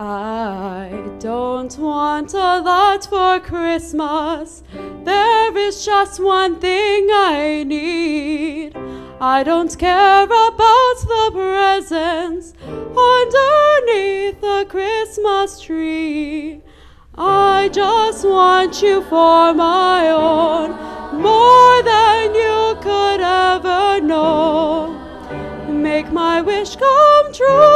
I don't want a lot for Christmas. There is just one thing I need. I don't care about the presents underneath the Christmas tree. I just want you for my own, more than you could ever know. Make my wish come true.